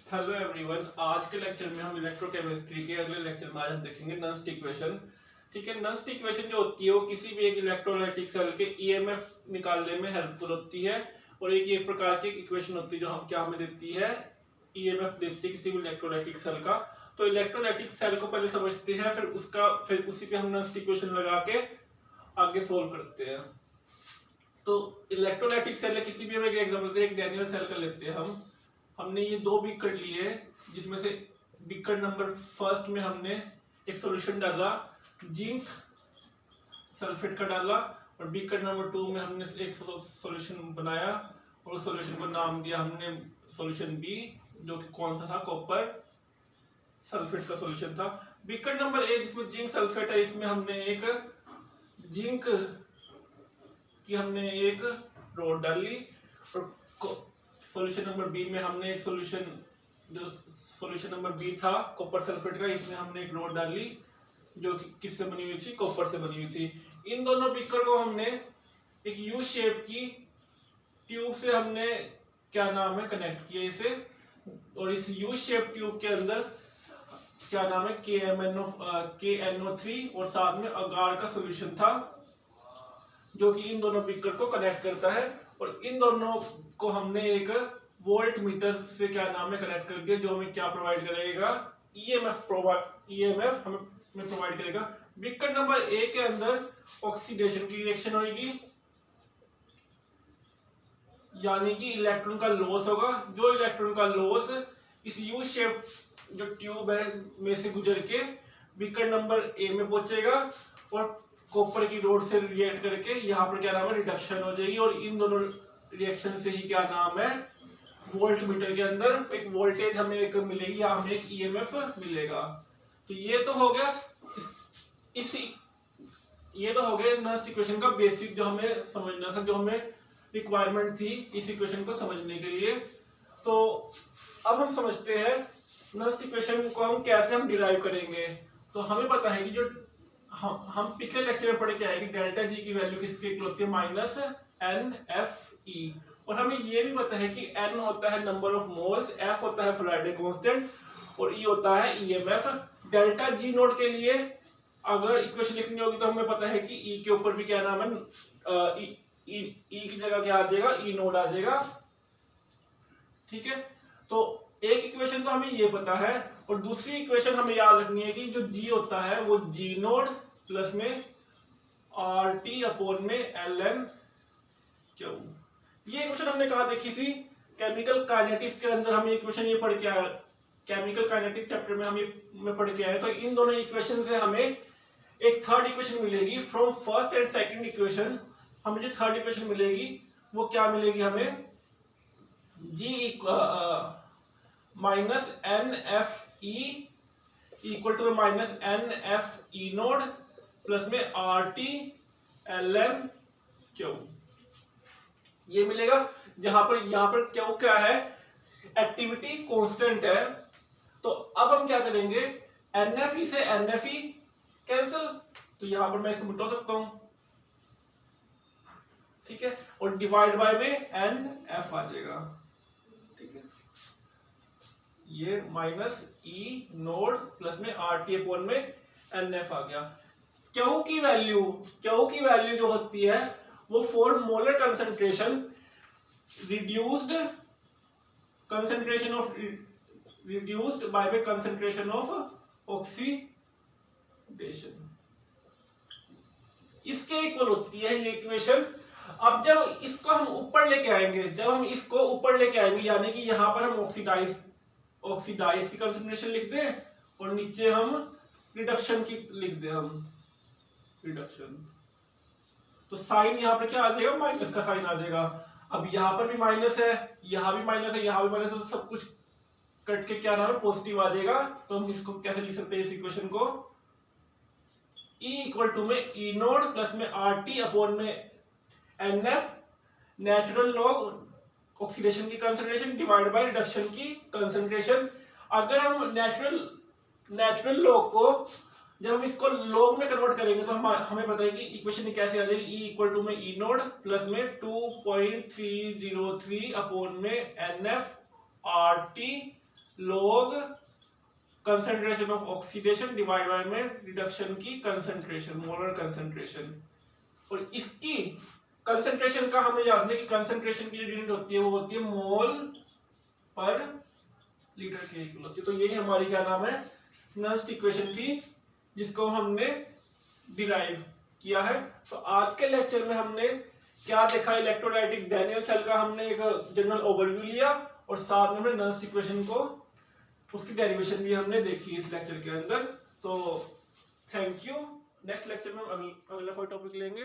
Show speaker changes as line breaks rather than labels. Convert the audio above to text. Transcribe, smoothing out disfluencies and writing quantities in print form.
Hello everyone, आज के lecture में हम इलेक्ट्रोकेमिस्ट्री के अगले लेक्चर में आज हम देखेंगे नस्ट इक्वेशन। ठीक है, नस्ट इक्वेशन जो होती है वो किसी भी एक इलेक्ट्रोलाइटिक सेल के ईएमएफ निकालने में हेल्पफुल होती है। और एक प्रकार की इक्वेशन होती है जो हम क्या हमें देती है, ईएमएफ देती है किसी भी इलेक्ट्रोलाइटिक सेल का। तो इलेक्ट्रोलाइटिक सेल को पहले समझते हैं, फिर उसी पे हम नस्ट इक्वेशन लगा के आगे सोल्व करते हैं। तो इलेक्ट्रोलाइटिक सेल किसी भी एक एग्जाम्पल से एक डैनियल सेल का लेते हैं हमने ये दो बीकर लिए, जिसमें से बीकर नंबर फर्स्ट में हमने एक सॉल्यूशन डाला, जिंक सल्फेट का डाला, और बीकर नंबर 2 में हमने एक सॉल्यूशन बनाया और सॉल्यूशन को नाम दिया हमने सॉल्यूशन बी, जो कि कौन सा था, कॉपर सल्फेट का सॉल्यूशन था। बीकर नंबर 1 जिसमें जिंक सल्फेट है, इसमें हमने एक जिंक की हमने एक रॉड डाली, और सॉल्यूशन नंबर बी में हमने एक सॉल्यूशन नंबर बी था कॉपर सल्फेट का, इसमें हमने एक रॉड डाली जो कि किससे बनी हुई थी, कॉपर से बनी हुई थी। इन दोनों बीकर को हमने एक यू शेप की ट्यूब से हमने क्या नाम है कनेक्ट किया इसे, और इस यू शेप ट्यूब के अंदर क्या नाम है KNO3 और साथ में अगार का सॉल्यूशन था जो कि इन दोनों बीकर को कनेक्ट करता है। और इन दोनों को हमने एक वोल्ट मीटर से क्या नाम है कनेक्ट कर दिया, जो हमें क्या प्रोवाइड करेगा, ईएमएफ हमें प्रोवाइड करेगा। बीकर नंबर 1 के अंदर ऑक्सीडेशन की रिएक्शन होगी, यानी कि इलेक्ट्रॉन का लॉस होगा। जो इलेक्ट्रॉन का लॉस इस यू शेप जो ट्यूब है में से गुजर के बीकर नंबर ए में पहुंचेगा और कॉपर की रॉड से रिएक्ट करके यहाँ पर क्या नाम है रिडक्शन हो जाएगी, और इन दोनों रिएक्शन से ही क्या नाम है वोल्ट मीटर के अंदर एक वोल्टेज हमें एक मिलेगी या हमें एक ईएमएफ मिलेगा। तो ये तो हो गया ये तो हो गया नस्ट इक्वेशन का बेसिक जो हमें समझना था, जो हमें रिक्वायरमेंट थी इस इक्वेशन को समझने के लिए। तो अब हम समझते हैं नस्ट इक्वेशन को हम कैसे डिराइव करेंगे। तो हमें पता है कि जो हम पिछले लेक्चर में पढ़े क्या है कि डेल्टा जी की वैल्यू किसके इक्वल होती है, -NFE। और हमें ये भी पता है कि N होता है नंबर ऑफ मोल्स, F होता है फैराडे कांस्टेंट और E होता है ईएमएफ। डेल्टा जी नोड के लिए अगर इक्वेशन लिखनी होगी तो हमें पता है कि E के ऊपर भी क्या नाम है, E की जगह क्या आ जाएगा, E नोड आ जाएगा। ठीक है, तो एक इक्वेशन तो हमें ये पता है, और दूसरी इक्वेशन हमें याद रखनी है कि जो G होता है वो G नोड प्लस में RT अपॉन में LN क्यू। ये इक्वेशन हमने कहा देखी थी, केमिकल काइनेटिक्स के अंदर हम ये इक्वेशन ये पढ़ के आए, केमिकल काइनेटिक्स चैप्टर में हम ये पढ़ के आए। तो इन दोनों इक्वेशन से हमें एक थर्ड इक्वेशन मिलेगी from first and second equation. हमें जो थर्ड इक्वेशन मिलेगी वो क्या मिलेगी, हमें G -NFE equal to -NFE naught plus में RT LN क्यू, ये मिलेगा। जहां पर यहाँ पर क्यू क्या है, एक्टिविटी कांस्टेंट है। तो अब हम क्या करेंगे, NFE से NFE कैंसिल, तो यहां पर मैं इसको मिटा सकता हूं, ठीक है, और डिवाइड बाय में NF आ जाएगा। ठीक है, ये -E नोड प्लस में RT अपॉन में NF आ गया। क्यू की वैल्यू जो होती है वो for molar concentration reduced by the concentration of oxidation, इसके इक्वल होती है ये इक्वेशन। अब जब इसको हम ऊपर लेके आएंगे, यानी कि यहां पर हम ऑक्सीडाइज की कंसंट्रेशन लिख दें और नीचे हम रिडक्शन की लिख दें, हम रिडक्शन, तो साइन यहाँ पर क्या आ जाएगा, माइनस का साइन आ जाएगा। अब यहाँ पर भी माइनस है, यहाँ भी माइनस है, यहाँ भी माइनस है, तो सब कुछ कट के क्या नाम है पॉजिटिव आ जाएगा। तो हम इसको कैसे लिख सकते हैं इस इक्वेशन को, E इक्वल टू में E नोड प्लस में RT अपॉन में NF नेचुरल लॉग ऑक्सीडेशन की कंसंट्रेशन डिवाइड बाय रिडक्शन की कंसंट्रेशन। अगर हम नेचुरल लॉग को जब हम इसको लॉग में कन्वर्ट करेंगे तो हमें पता है कि इक्वेशन कैसे आ जाएगी, E इक्वल टू में E नोड प्लस में 2.303 अपॉन में NF RT log concentration of oxidation divide by में रिडक्शन की कंसंट्रेशन, मोलर कंसंट्रेशन। और इसकी कंसंट्रेशन का हमें याद है कि कंसंट्रेशन की जो यूनिट होती है वो होती है मोल पर लीटर के इक्वल होती है। तो यही हमारी क्या नाम है, नर्स्ट इक्वेशन थी, जिसको हमने डिराइव किया है। तो आज के लेक्चर में हमने क्या देखा, इलेक्ट्रोलाइटिक डैनियल सेल का हमने एक जनरल ओवरव्यू लिया और साथ में हमने नर्स्ट इक्वेशन को, उसकी डेरिवेशन भी हमने देखी इस लेक्चर के अंदर। तो थैंक यू। नेक्स्ट लेक्चर में अगला कोई टॉपिक लेंगे।